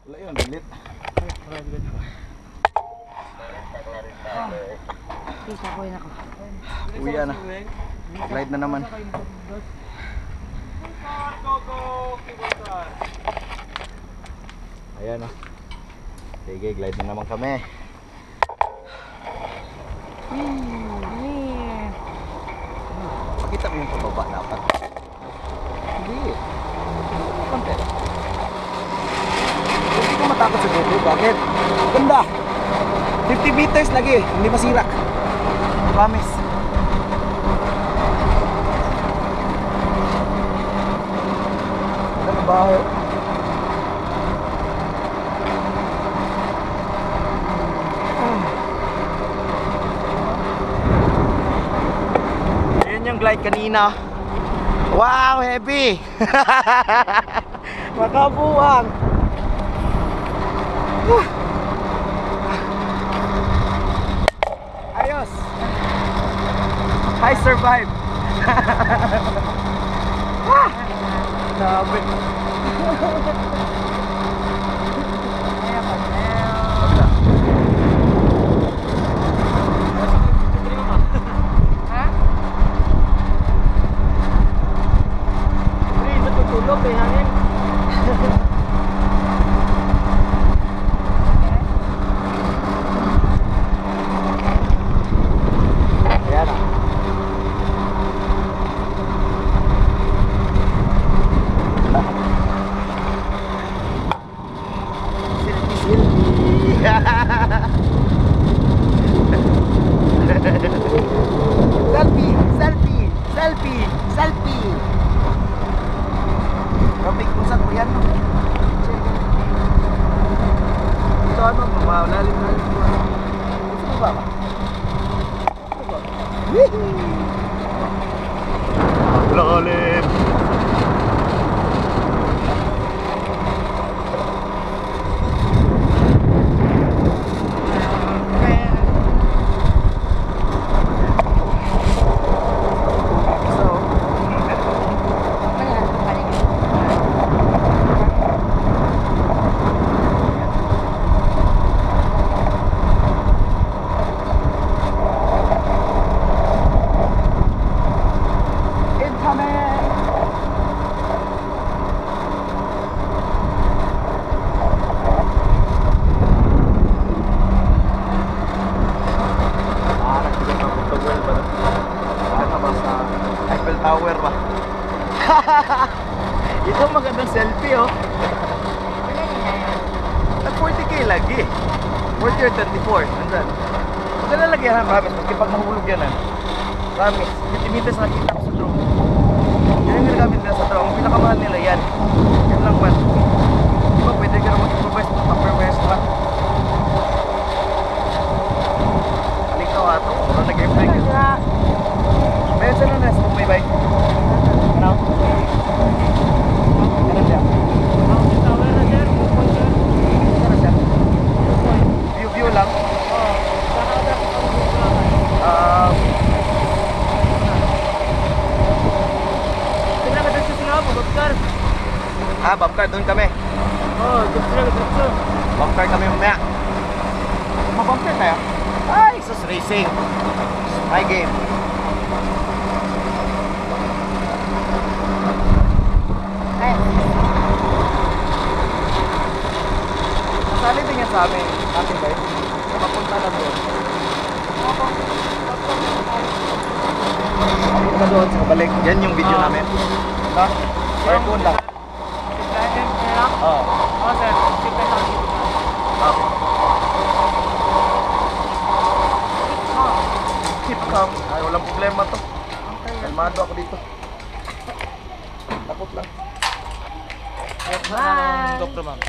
Wala yun, galit. Isa ko yun ako. Uwi na. Glide na naman. Ayan o. Sige, glide na naman kami. Pakita mo yung pababa dapat. Hindi. Konti. Hindi ko matakot sa GoPro. Bakit? Ganda. 50 meters lagi. Hindi masira. Promise. Ano ba? Ayan yung glide kanina. Wow, heavy. Makabuang. Ayos. I survived. Grabe. Selfie, selfie, selfie, selfie. Kapag kusat ko yan. Ito ano, lalim. Gusto mo ba? Lalim. Tower ba? Ito magandang selfie oh. At 40k lagi. 40 or 34. Andan. Maganda lagi yan, promise. Maski pag mahulog yan. Promise. 50 meters nakita ko sa drone. Yan yung ginagamit nila sa drone. Ang pinakamahal nila yan. Yan lang man. Diba pwede ka na mag-improvise ng upper west ba? Halikaw ato. Ano nag-airplane yun? Mayroon sa lunas kung may bike. Ano? Ano siya? Tower na sir. Ano siya? View lang? Oo. Pinakadagsa sila ako, Babkar. Babkar, doon kami. Oo, doon sila kadagsa. Babkar kami mamaya. Mababkar tayo? Ay, sus racing. My game. Masali din yan sa amin. Ating ba yun? Mapunta lang doon. Mapunta doon sa kabalik. Yan yung video namin. Ha? Aircon lang. Oo. Oo sir. Okay. Keep calm. Ay, walang problema to. Kalmado ako dito. Takot lang. Bye! Doktor ma'am.